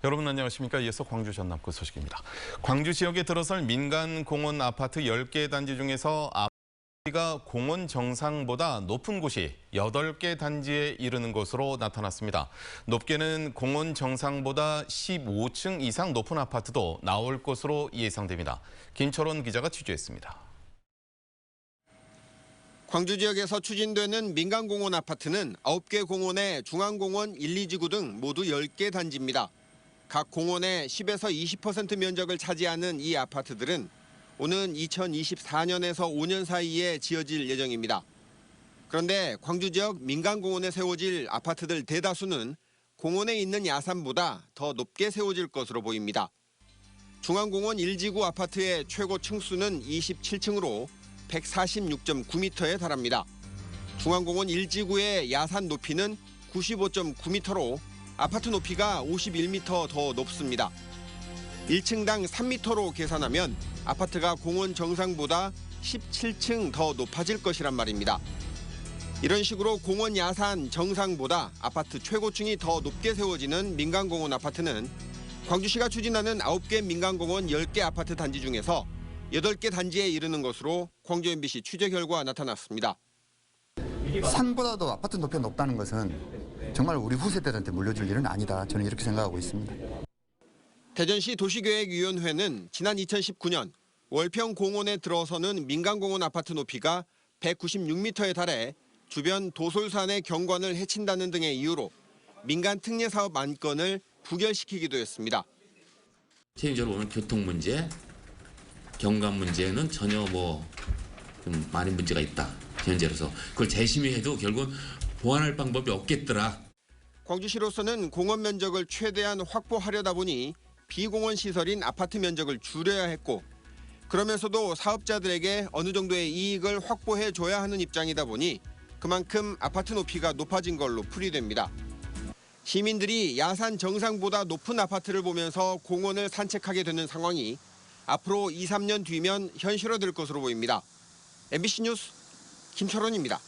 여러분 안녕하십니까? 이어서 광주 전남구 소식입니다. 광주 지역에 들어설 민간 공원 아파트 10개 단지 중에서 아파트가 공원 정상보다 높은 곳이 8개 단지에 이르는 것으로 나타났습니다. 높게는 공원 정상보다 15층 이상 높은 아파트도 나올 것으로 예상됩니다. 김철원 기자가 취재했습니다. 광주 지역에서 추진되는 민간공원 아파트는 9개 공원의 중앙공원 1, 2지구 등 모두 10개 단지입니다. 각 공원의 10에서 20% 면적을 차지하는 이 아파트들은 오는 2024년에서 5년 사이에 지어질 예정입니다. 그런데 광주 지역 민간공원에 세워질 아파트들 대다수는 공원에 있는 야산보다 더 높게 세워질 것으로 보입니다. 중앙공원 1지구 아파트의 최고 층수는 27층으로 146.9m에 달합니다. 중앙공원 1지구의 야산 높이는 95.9m로 아파트 높이가 51m 더 높습니다. 1층당 3m로 계산하면 아파트가 공원 정상보다 17층 더 높아질 것이란 말입니다. 이런 식으로 공원 야산 정상보다 아파트 최고층이 더 높게 세워지는 민간공원 아파트는 광주시가 추진하는 9개 민간공원 10개 아파트 단지 중에서 8개 단지에 이르는 것으로 광주 MBC 취재 결과 나타났습니다. 산보다도 아파트 높이가 높다는 것은 정말 우리 후세대들한테 물려줄 일은 아니다. 저는 이렇게 생각하고 있습니다. 대전시 도시계획위원회는 지난 2019년 월평 공원에 들어서는 민간공원 아파트 높이가 196m에 달해 주변 도솔산의 경관을 해친다는 등의 이유로 민간 특례 사업 안건을 부결시키기도 했습니다. 체인적으로 보면 교통 문제, 경관 문제는 전혀 좀 많은 문제가 있다. 현재로서 그걸 재심의해도 결국은 보완할 방법이 없겠더라. 광주시로서는 공원 면적을 최대한 확보하려다 보니 비공원 시설인 아파트 면적을 줄여야 했고 그러면서도 사업자들에게 어느 정도의 이익을 확보해줘야 하는 입장이다 보니 그만큼 아파트 높이가 높아진 걸로 풀이됩니다. 시민들이 야산 정상보다 높은 아파트를 보면서 공원을 산책하게 되는 상황이 앞으로 2, 3년 뒤면 현실화될 것으로 보입니다. MBC 뉴스 김철원입니다.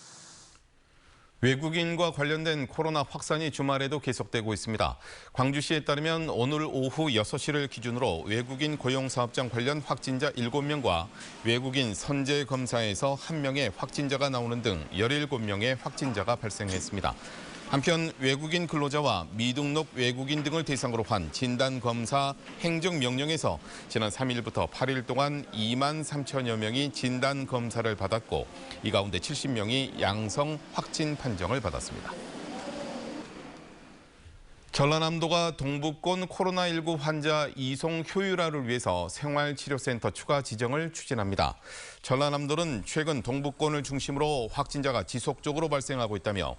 외국인과 관련된 코로나 확산이 주말에도 계속되고 있습니다. 광주시에 따르면 오늘 오후 6시를 기준으로 외국인 고용사업장 관련 확진자 7명과 외국인 선제 검사에서 1명의 확진자가 나오는 등 17명의 확진자가 발생했습니다. 한편 외국인 근로자와 미등록 외국인 등을 대상으로 한 진단검사 행정명령에서 지난 3일부터 8일 동안 2만 3천여 명이 진단검사를 받았고 이 가운데 70명이 양성 확진 판정을 받았습니다. 전라남도가 동북권 코로나19 환자 이송 효율화를 위해서 생활치료센터 추가 지정을 추진합니다. 전라남도는 최근 동북권을 중심으로 확진자가 지속적으로 발생하고 있다며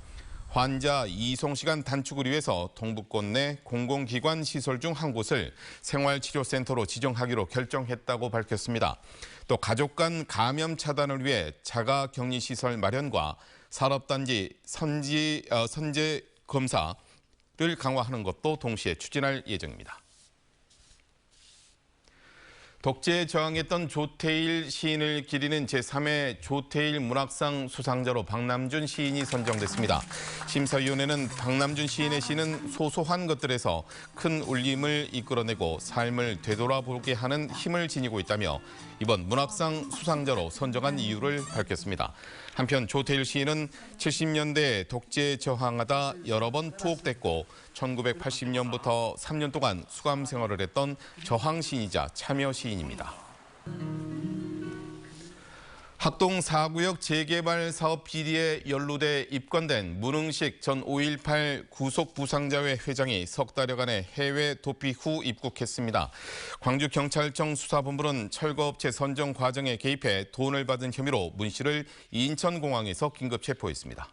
환자 이송 시간 단축을 위해서 동북권 내 공공기관 시설 중 한 곳을 생활치료센터로 지정하기로 결정했다고 밝혔습니다. 또 가족 간 감염 차단을 위해 자가격리시설 마련과 산업단지 선제 검사를 강화하는 것도 동시에 추진할 예정입니다. 독재에 저항했던 조태일 시인을 기리는 제3회 조태일 문학상 수상자로 박남준 시인이 선정됐습니다. 심사위원회는 박남준 시인의 시는 소소한 것들에서 큰 울림을 이끌어내고 삶을 되돌아보게 하는 힘을 지니고 있다며 이번 문학상 수상자로 선정한 이유를 밝혔습니다. 한편 조태일 시인은 70년대에 독재에 저항하다 여러 번 투옥됐고 1980년부터 3년 동안 수감 생활을 했던 저항시인이자 참여 시인입니다. 학동 4구역 재개발 사업 비리에 연루돼 입건된 문흥식 전 5.18 구속부상자회 회장이 석 달여간의 해외 도피 후 입국했습니다. 광주경찰청 수사본부는 철거업체 선정 과정에 개입해 돈을 받은 혐의로 문 씨를 인천공항에서 긴급 체포했습니다.